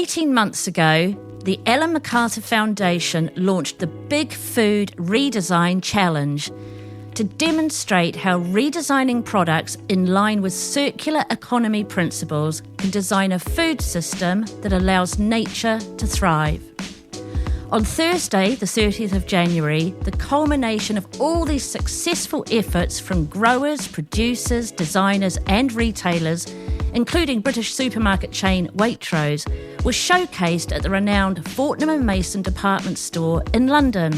18 months ago, the Ellen MacArthur Foundation launched the Big Food Redesign Challenge to demonstrate how redesigning products in line with circular economy principles can design a food system that allows nature to thrive. On Thursday, the 30th of January, the culmination of all these successful efforts from growers, producers, designers and retailers, including British supermarket chain Waitrose, was showcased at the renowned Fortnum & Mason department store in London.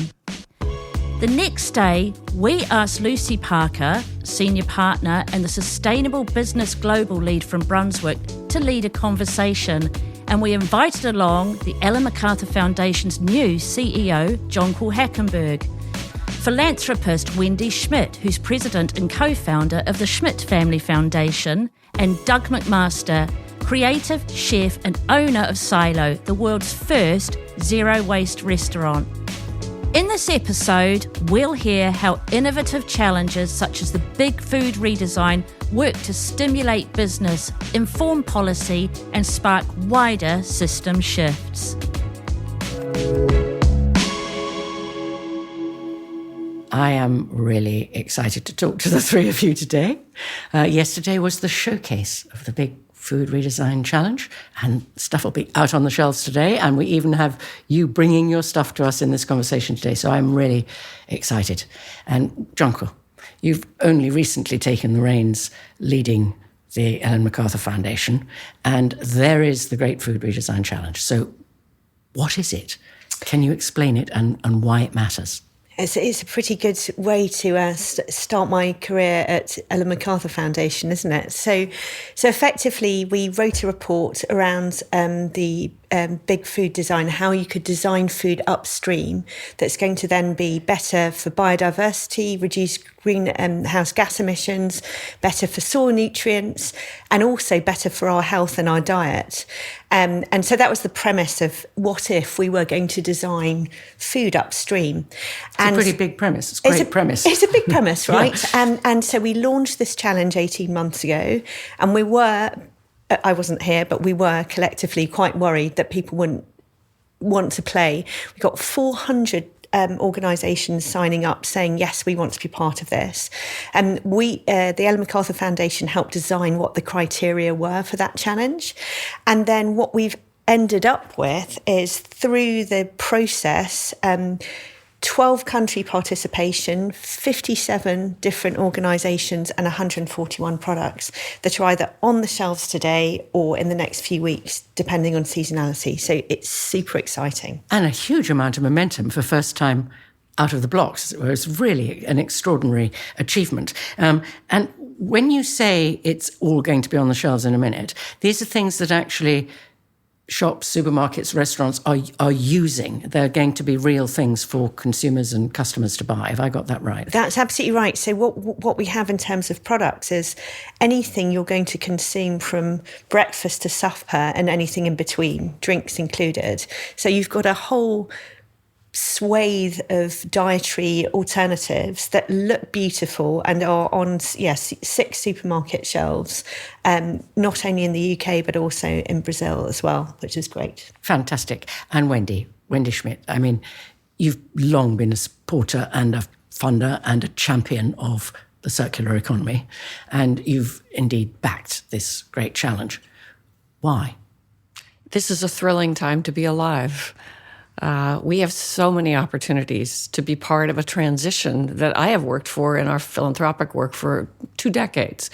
The next day, we asked Lucy Parker, senior partner and the Sustainable Business Global lead from Brunswick, to lead a conversation, and we invited along the Ellen MacArthur Foundation's new CEO, Jonquil Hackenberg, philanthropist Wendy Schmidt, who's president and co-founder of the Schmidt Family Foundation, and Doug McMaster, creative chef and owner of Silo, the world's first zero-waste restaurant. In this episode, we'll hear how innovative challenges such as the Big Food Redesign work to stimulate business, inform policy, and spark wider system shifts. I am really excited to talk to the three of you today. Yesterday was the showcase of the Big Food Redesign Challenge, and stuff will be out on the shelves today, and we even have you bringing your stuff to us in this conversation today, so I'm really excited. And Jonquil, you've only recently taken the reins leading the Ellen MacArthur Foundation, and there is the Great Food Redesign Challenge. So what is it? Can you explain it and why it matters? It's a pretty good way to start my career at Ellen MacArthur Foundation, isn't it? So effectively, we wrote a report around the Big Food Design, how you could design food upstream that's going to then be better for biodiversity, reduce greenhouse gas emissions, better for soil nutrients, and also better for our health and our diet. And so that was the premise of what if we were going to design food upstream. It's a pretty big premise. It's a great premise. It's a big premise, right? Yeah. And so we launched this challenge 18 months ago, and I wasn't here, but we were collectively quite worried that people wouldn't want to play. We got 400 organisations signing up saying, yes, we want to be part of this. And the Ellen MacArthur Foundation helped design what the criteria were for that challenge. And then what we've ended up with is, through the process, 12 country participation, 57 different organisations and 141 products that are either on the shelves today or in the next few weeks, depending on seasonality. So it's super exciting. And a huge amount of momentum for first time out of the blocks. It's really an extraordinary achievement. And when you say it's all going to be on the shelves in a minute, these are things that actually shops, supermarkets, restaurants are using. They're going to be real things for consumers and customers to buy. Have I got that right? That's absolutely right. So what we have in terms of products is anything you're going to consume from breakfast to supper and anything in between, drinks included. So you've got a whole swathe of dietary alternatives that look beautiful and are on 6 supermarket shelves, not only in the UK but also in Brazil as well, which is great. Fantastic. And Wendy Schmidt, I mean, you've long been a supporter and a funder and a champion of the circular economy, and you've indeed backed this great challenge. Why? This is a thrilling time to be alive. We have so many opportunities to be part of a transition that I have worked for in our philanthropic work for 2 decades.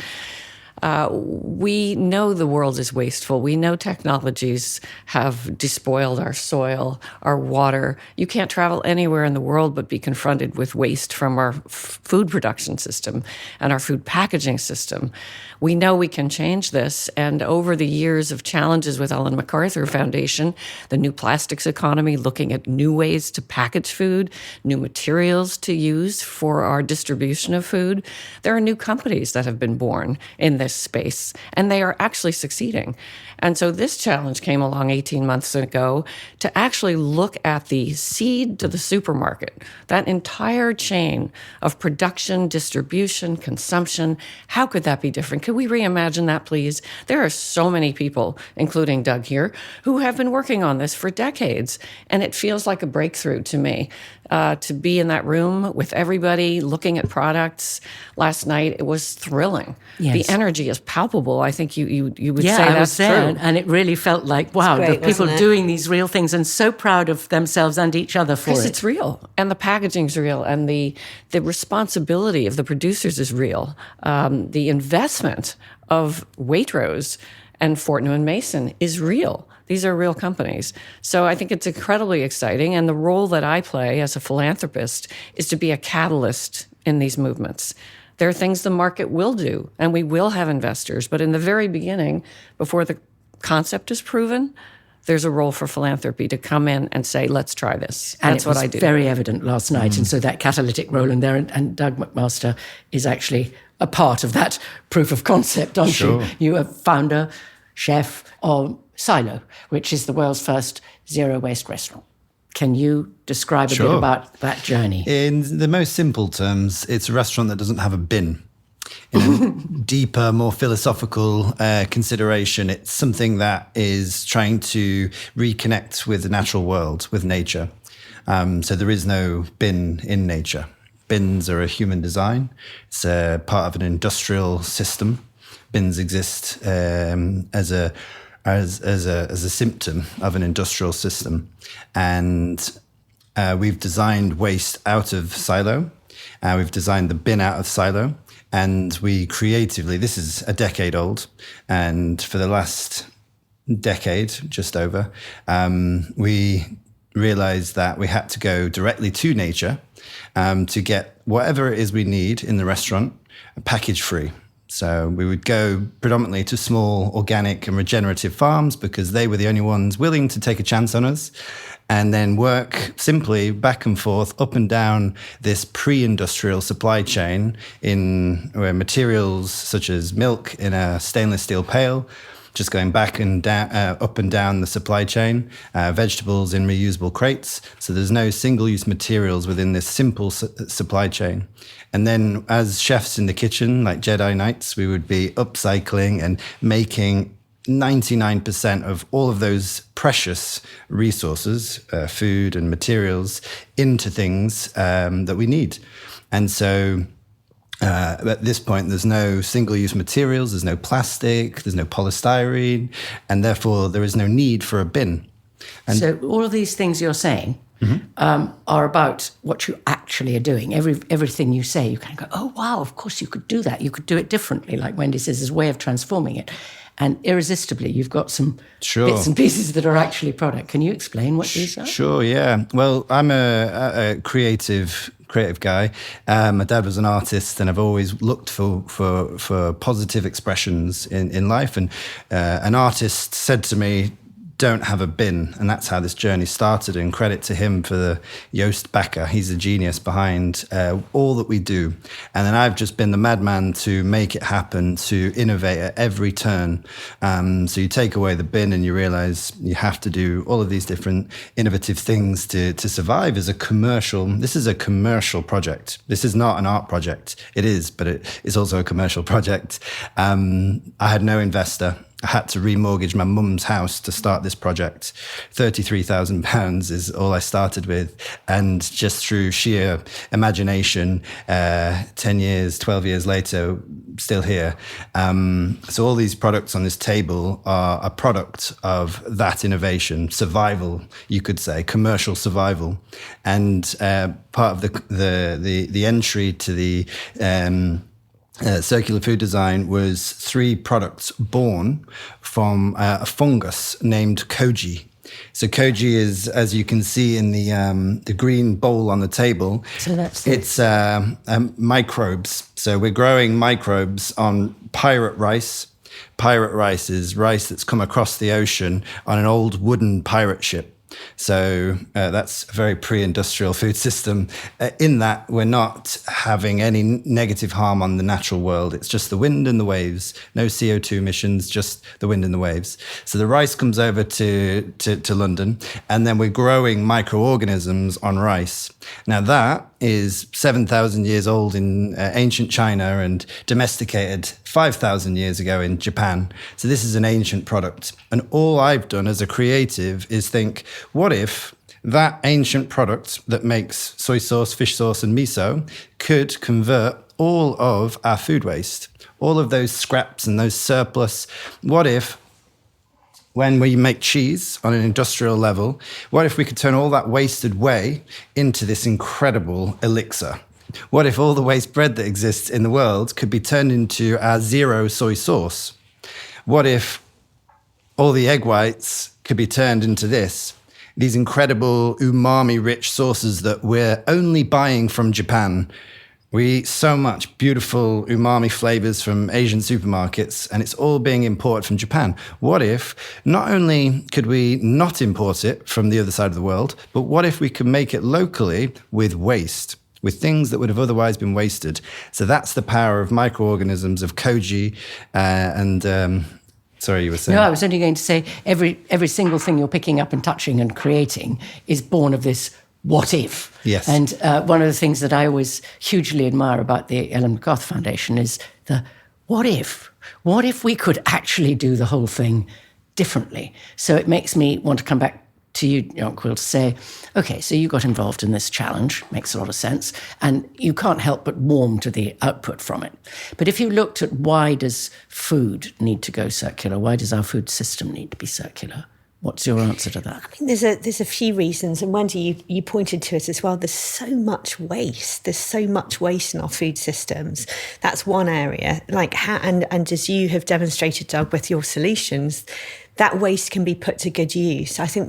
We know the world is wasteful. We know technologies have despoiled our soil, our water. You can't travel anywhere in the world but be confronted with waste from our food production system and our food packaging system. We know we can change this, and over the years of challenges with Ellen MacArthur Foundation, the new plastics economy, looking at new ways to package food, new materials to use for our distribution of food, there are new companies that have been born in this this space, and they are actually succeeding. And so this challenge came along 18 months ago to actually look at the seed to the supermarket, that entire chain of production, distribution, consumption. How could that be different? Could we reimagine that, please? There are so many people, including Doug here, who have been working on this for decades, and it feels like a breakthrough to me. To be in that room with everybody looking at products last night, it was thrilling. Yes. The energy is palpable. I think you would say I that's was there, true. and it really felt like, wow, great, the people wasn't it? doing these real things and so proud of themselves and each other for Because it. it's real, and the packaging's real, and the responsibility of the producers is real. The investment of Waitrose and Fortnum and Mason is real. These are real companies. So I think it's incredibly exciting. And the role that I play as a philanthropist is to be a catalyst in these movements. There are things the market will do, and we will have investors. But in the very beginning, before the concept is proven, there's a role for philanthropy to come in and say, let's try this. And That's it was what I do. very evident last night. And so that catalytic role in there, and Doug McMaster is actually a part of that proof of concept, aren't Sure. you? You are founder, chef of Silo, which is the world's first zero-waste restaurant. Can you describe a bit Sure. about that journey? In the most simple terms, it's a restaurant that doesn't have a bin. In a deeper, more philosophical consideration, it's something that is trying to reconnect with the natural world, with nature. So there is no bin in nature. Bins are a human design. It's a part of an industrial system. Bins exist as a symptom of an industrial system, and we've designed waste out of silo. We've designed the bin out of silo, and we creatively. This is a decade old, and for the last decade, just over, we realized that we had to go directly to nature to get whatever it is we need in the restaurant, package free. So we would go predominantly to small organic and regenerative farms because they were the only ones willing to take a chance on us, and then work simply back and forth, up and down this pre-industrial supply chain in where materials such as milk in a stainless steel pail, just going back and down, up and down the supply chain, vegetables in reusable crates. So there's no single-use materials within this simple supply chain. And then as chefs in the kitchen, like Jedi Knights, we would be upcycling and making 99% of all of those precious resources, food and materials, into things that we need. And so at this point, there's no single-use materials, there's no plastic, there's no polystyrene, and therefore there is no need for a bin. And so all of these things you're saying are about what you actually are doing. Everything you say, you kind of go, oh, wow, of course you could do that. You could do it differently, like Wendy says, there's a way of transforming it. And irresistibly, you've got some bits and pieces that are actually product. Can you explain what these are? Sure, yeah. Well, I'm a creative guy. My dad was an artist, and I've always looked for positive expressions in life. And an artist said to me, don't have a bin. And that's how this journey started, and credit to him for the Joost Bakker. He's the genius behind all that we do. And then I've just been the madman to make it happen, to innovate at every turn. So you take away the bin and you realize you have to do all of these different innovative things to survive as a commercial. This is a commercial project. This is not an art project. It is, but it is also a commercial project. I had no investor. I had to remortgage my mum's house to start this project. £33,000 is all I started with. And just through sheer imagination, 10 years, 12 years later, still here. So all these products on this table are a product of that innovation, survival, you could say, commercial survival. And part of the entry to the circular food design was 3 products born from a fungus named koji. So koji is, as you can see in the green bowl on the table, So that's it's microbes. So we're growing microbes on pirate rice. Pirate rice is rice that's come across the ocean on an old wooden pirate ship. So that's a very pre-industrial food system in that we're not having any negative harm on the natural world. It's just the wind and the waves, no CO2 emissions, just the wind and the waves. So the rice comes over to London, and then we're growing microorganisms on rice. Now that is 7,000 years old in ancient China and domesticated 5,000 years ago in Japan. So this is an ancient product. And all I've done as a creative is think, what if that ancient product that makes soy sauce, fish sauce, and miso could convert all of our food waste, all of those scraps and those surplus? What if, when we make cheese on an industrial level, what if we could turn all that wasted whey into this incredible elixir? What if all the waste bread that exists in the world could be turned into our zero soy sauce? What if all the egg whites could be turned into these incredible umami-rich sauces that we're only buying from Japan? We eat so much beautiful umami flavors from Asian supermarkets, and it's all being imported from Japan. What if not only could we not import it from the other side of the world, but what if we could make it locally with waste, with things that would have otherwise been wasted? So that's the power of microorganisms, of koji, sorry, you were saying? No, I was only going to say every single thing you're picking up and touching and creating is born of this what if. Yes. And one of the things that I always hugely admire about the Ellen MacArthur Foundation is the what if? What if we could actually do the whole thing differently? So it makes me want to come back to you, Jonquil, to say, okay, so you got involved in this challenge, makes a lot of sense, and you can't help but warm to the output from it. But if you looked at why does food need to go circular, why does our food system need to be circular, what's your answer to that? I mean, there's a few reasons, and Wendy, you pointed to it as well. There's so much waste. There's so much waste in our food systems. That's one area. And as you have demonstrated, Doug, with your solutions, that waste can be put to good use. I think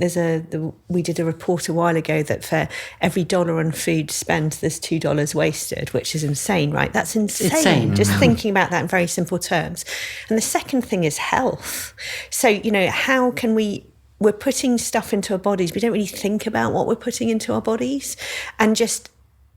we did a report a while ago that for every $1 on food spent, there's $2 wasted, which is insane, right? That's insane. Just thinking about that in very simple terms. And the second thing is health. So, how can we're putting stuff into our bodies. We don't really think about what we're putting into our bodies, and just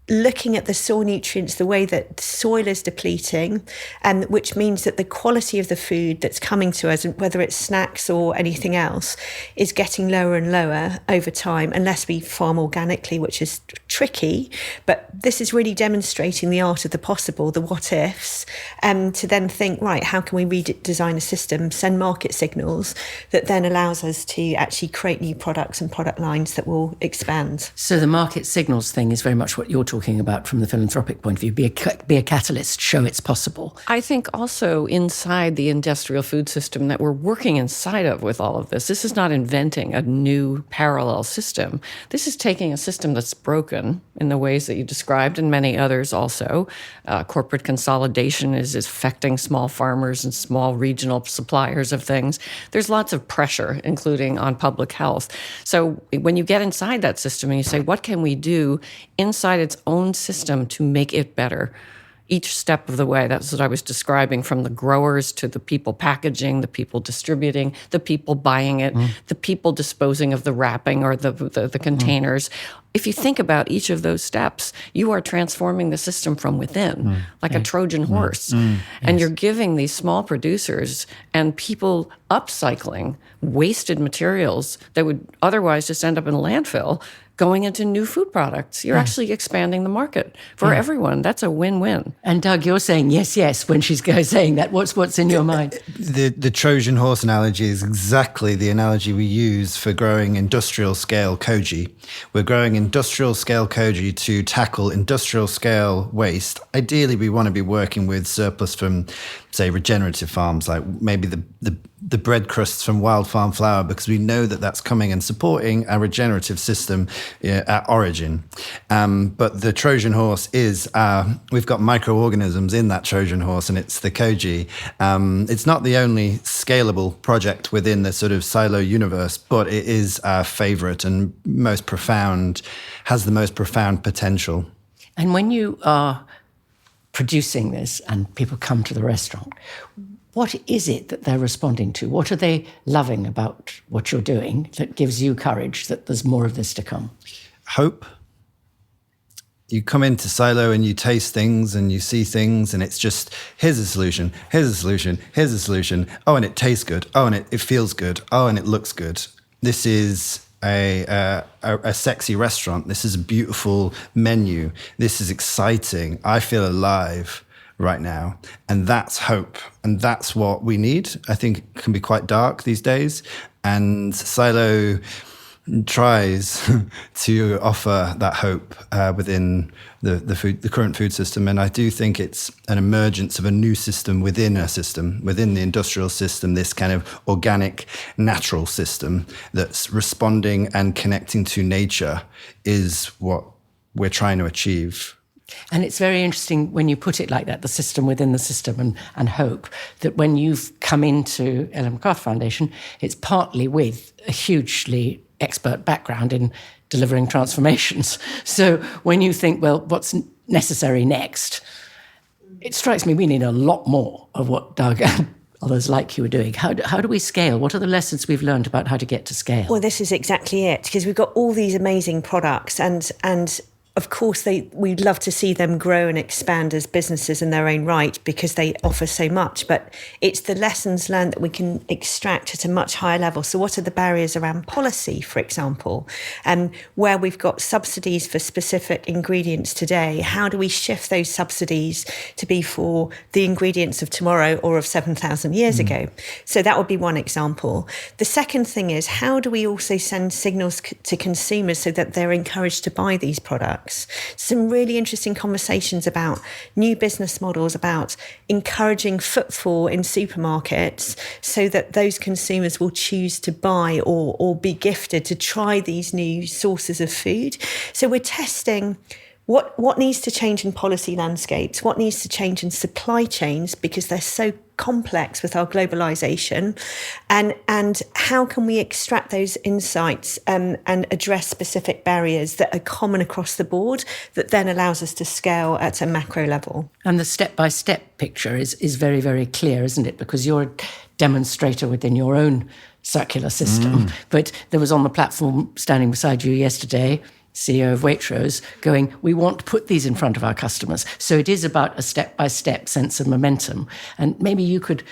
looking at the soil nutrients, the way that soil is depleting, and which means that the quality of the food that's coming to us, whether it's snacks or anything else, is getting lower and lower over time, unless we farm organically, which is tricky. But this is really demonstrating the art of the possible, the what ifs, to then think, right, how can we redesign a system, send market signals that then allows us to actually create new products and product lines that will expand. So the market signals thing is very much what you're talking about from the philanthropic point of view. Be a catalyst, show it's possible. I think also inside the industrial food system that we're working inside of with all of this, this is not inventing a new parallel system. This is taking a system that's broken in the ways that you described, and many others also. Corporate consolidation is affecting small farmers and small regional suppliers of things. There's lots of pressure, including on public health. So when you get inside that system and you say, what can we do inside its own system to make it better? Each step of the way, that's what I was describing, from the growers to the people packaging, the people distributing, the people buying it, the people disposing of the wrapping or the containers. If you think about each of those steps, you are transforming the system from within, like a Trojan horse. And you're giving these small producers and people upcycling wasted materials that would otherwise just end up in a landfill, going into new food products. You're actually expanding the market for everyone. That's a win-win. And Doug, you're saying yes when she's saying that. What's in your mind? The Trojan horse analogy is exactly the analogy we use for growing industrial scale koji. We're growing industrial scale koji to tackle industrial scale waste. Ideally, we want to be working with surplus from, say, regenerative farms, like maybe the bread crusts from wild farm flour, because we know that that's coming and supporting our regenerative system at origin. But the Trojan horse is we've got microorganisms in that Trojan horse, and it's the koji. It's not the only scalable project within the sort of silo universe, but it is our favorite and most profound, has the most profound potential. And when you are producing this and people come to the restaurant, what is it that they're responding to? What are they loving about what you're doing that gives you courage that there's more of this to come? Hope. You come into Silo and you taste things and you see things, and it's just, here's a solution, here's a solution, here's a solution. Oh, and it tastes good. Oh, and it feels good. Oh, and it looks good. This is a sexy restaurant. This is a beautiful menu. This is exciting. I feel alive right now. And that's hope. And that's what we need. I think it can be quite dark these days. And Silo tries to offer that hope within the current food system. And I do think it's an emergence of a new system, within the industrial system, this kind of organic, natural system that's responding and connecting to nature is what we're trying to achieve. And it's very interesting when you put it like that, the system within the system, and hope, that when you've come into Ellen MacArthur Foundation, it's partly with a hugely expert background in delivering transformations. So when you think, well, what's necessary next, it strikes me we need a lot more of what Doug and others like you are doing. How do we scale? What are the lessons we've learned about how to get to scale? Well, this is exactly it, because we've got all these amazing products, and of course, we'd love to see them grow and expand as businesses in their own right, because they offer so much. But it's the lessons learned that we can extract at a much higher level. So what are the barriers around policy, for example? Where we've got subsidies for specific ingredients today, how do we shift those subsidies to be for the ingredients of tomorrow or of 7,000 years ago? So that would be one example. The second thing is, how do we also send signals to consumers so that they're encouraged to buy these products? Some really interesting conversations about new business models, about encouraging footfall in supermarkets so that those consumers will choose to buy or be gifted to try these new sources of food. So we're testing what needs to change in policy landscapes, what needs to change in supply chains, because they're so complex with our globalization, and how can we extract those insights and address specific barriers that are common across the board that then allows us to scale at a macro level. And the step-by-step picture is very, very clear, isn't it? Because you're a demonstrator within your own circular system. But there was on the platform standing beside you yesterday, CEO of Waitrose, going, we want to put these in front of our customers. So it is about a step-by-step sense of momentum. And maybe you could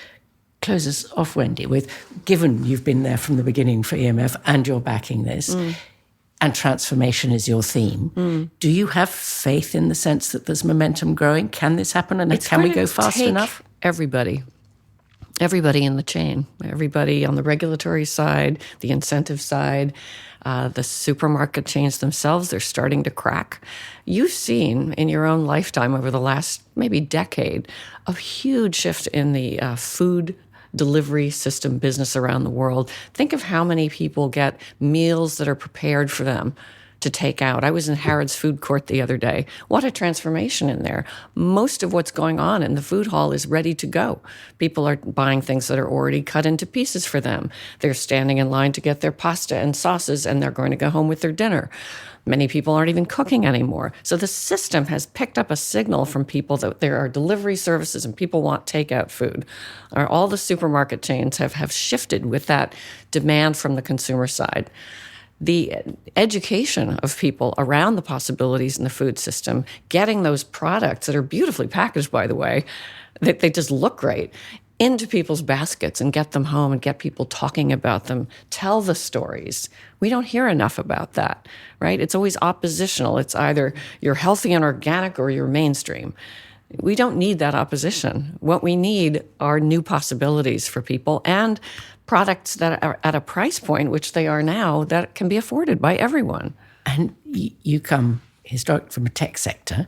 close us off, Wendy, with, given you've been there from the beginning for EMF and you're backing this, and transformation is your theme, do you have faith in the sense that there's momentum growing? Can this happen? And can we go fast enough? Everybody in the chain, everybody on the regulatory side, the incentive side, the supermarket chains themselves, they're starting to crack. You've seen in your own lifetime over the last maybe decade a huge shift in the food delivery system business around the world. Think of how many people get meals that are prepared for them to take out. I was in Harrods food court the other day. What a transformation in there. Most of what's going on in the food hall is ready to go. People are buying things that are already cut into pieces for them. They're standing in line to get their pasta and sauces, and they're going to go home with their dinner. Many people aren't even cooking anymore. So the system has picked up a signal from people that there are delivery services and people want takeout food. All the supermarket chains have shifted with that demand from the consumer side. The education of people around the possibilities in the food system, getting those products that are beautifully packaged, by the way, that they just look great, into people's baskets and get them home and get people talking about them, tell the stories. We don't hear enough about that, right? It's always oppositional. It's either you're healthy and organic or you're mainstream. We don't need that opposition. What we need are new possibilities for people and products that are at a price point, which they are now, that can be afforded by everyone. And you come historically from a tech sector.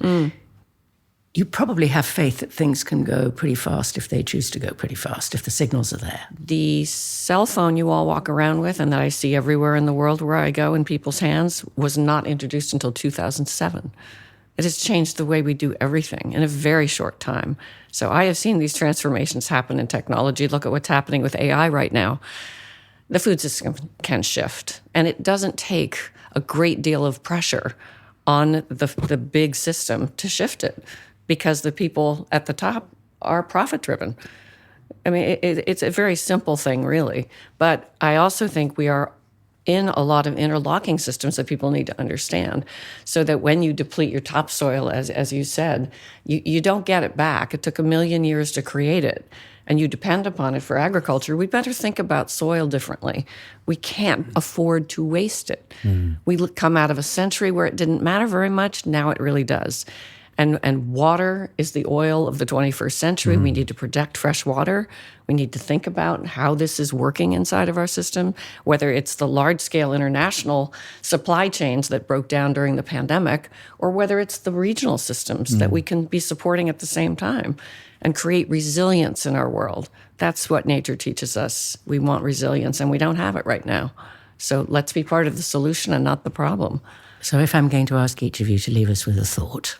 You probably have faith that things can go pretty fast if they choose to go pretty fast, if the signals are there. The cell phone you all walk around with and that I see everywhere in the world where I go in people's hands was not introduced until 2007. It has changed the way we do everything in a very short time. So I have seen these transformations happen in technology. Look at what's happening with AI right now. The food system can shift, and it doesn't take a great deal of pressure on the big system to shift it because the people at the top are profit-driven. I mean, it's a very simple thing, really. But I also think we are in a lot of interlocking systems that people need to understand, so that when you deplete your topsoil, as you said, you don't get it back. It took 1 million years to create it, and you depend upon it for agriculture. We better think about soil differently. We can't afford to waste it. We come out of a century where it didn't matter very much. Now it really does. And water is the oil of the 21st century. We need to protect fresh water. We need to think about how this is working inside of our system, whether it's the large-scale international supply chains that broke down during the pandemic, or whether it's the regional systems that we can be supporting at the same time and create resilience in our world. That's what nature teaches us. We want resilience, and we don't have it right now. So let's be part of the solution and not the problem. So if I'm going to ask each of you to leave us with a thought,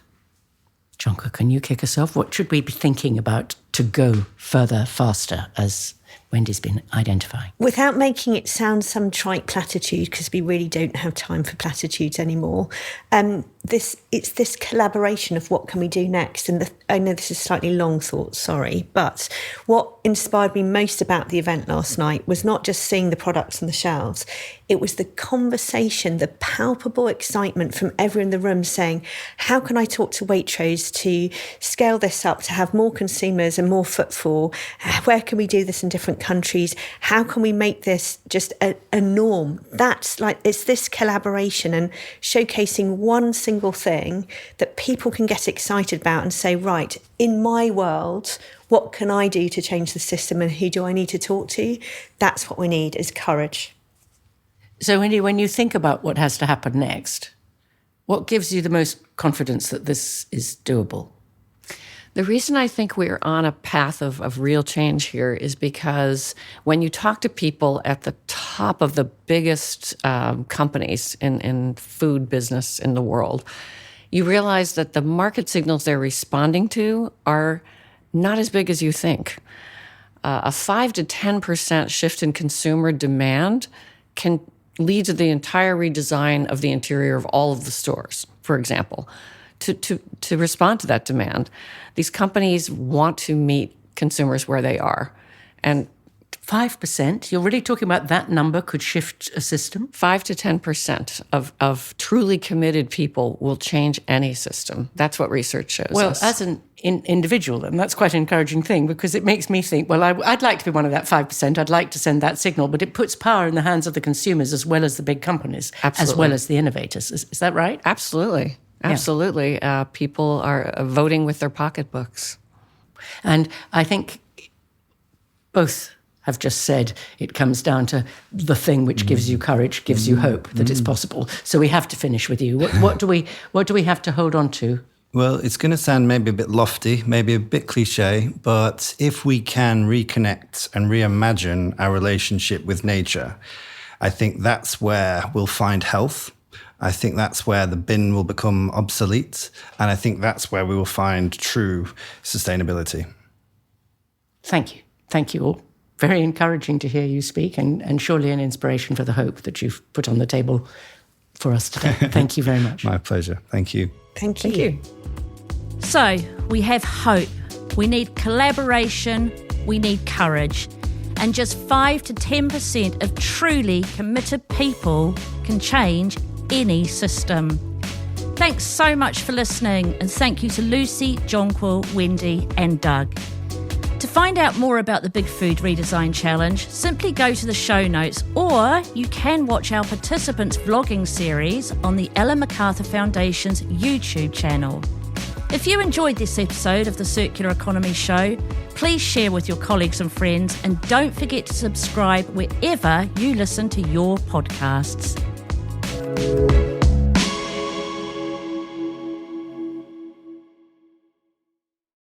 Jonquil, can you kick us off? What should we be thinking about to go further, faster, as Wendy's been identifying? Without making it sound some trite platitude, because we really don't have time for platitudes anymore, it's this collaboration of what can we do next. And I know this is slightly long thought, sorry, but what inspired me most about the event last night was not just seeing the products on the shelves, it was the conversation, the palpable excitement from everyone in the room saying, how can I talk to Waitrose to scale this up, to have more consumers and more footfall? Where can we do this in different countries? How can we make this just a norm? That's like, it's this collaboration and showcasing one single thing that people can get excited about and say, right, in my world, what can I do to change the system and who do I need to talk to? That's what we need, is courage. So, Wendy, when you think about what has to happen next, what gives you the most confidence that this is doable? The reason I think we're on a path of real change here is because when you talk to people at the top of the biggest companies in food business in the world, you realize that the market signals they're responding to are not as big as you think. A 5 to 10% shift in consumer demand can lead to the entire redesign of the interior of all of the stores, for example. To respond to that demand, these companies want to meet consumers where they are. And 5%? You're really talking about that number could shift a system? 5 to 10% of truly committed people will change any system. That's what research shows us. Well, as an individual, then that's quite an encouraging thing, because it makes me think, well, I'd like to be one of that 5%. I'd like to send that signal, but it puts power in the hands of the consumers as well as the big companies, Absolutely. as well as the innovators. Is that right? Absolutely. Absolutely. Yeah. People are voting with their pocketbooks. And I think both have just said it comes down to the thing which gives you courage, gives you hope that it's possible. So we have to finish with you. What do we have to hold on to? Well, it's going to sound maybe a bit lofty, maybe a bit cliche, but if we can reconnect and reimagine our relationship with nature, I think that's where we'll find health. I think that's where the bin will become obsolete. And I think that's where we will find true sustainability. Thank you. Thank you all. Very encouraging to hear you speak, and surely an inspiration for the hope that you've put on the table for us today. Thank you very much. My pleasure. Thank you. Thank you. Thank you. So, we have hope. We need collaboration. We need courage. And just 5 to 10% of truly committed people can change any system. Thanks so much for listening, and thank you to Lucy, Jonquil, Wendy and Doug. To find out more about the Big Food Redesign Challenge, simply go to the show notes, or you can watch our participants' vlogging series on the Ellen MacArthur Foundation's YouTube channel. If you enjoyed this episode of the Circular Economy Show, please share with your colleagues and friends, and don't forget to subscribe wherever you listen to your podcasts.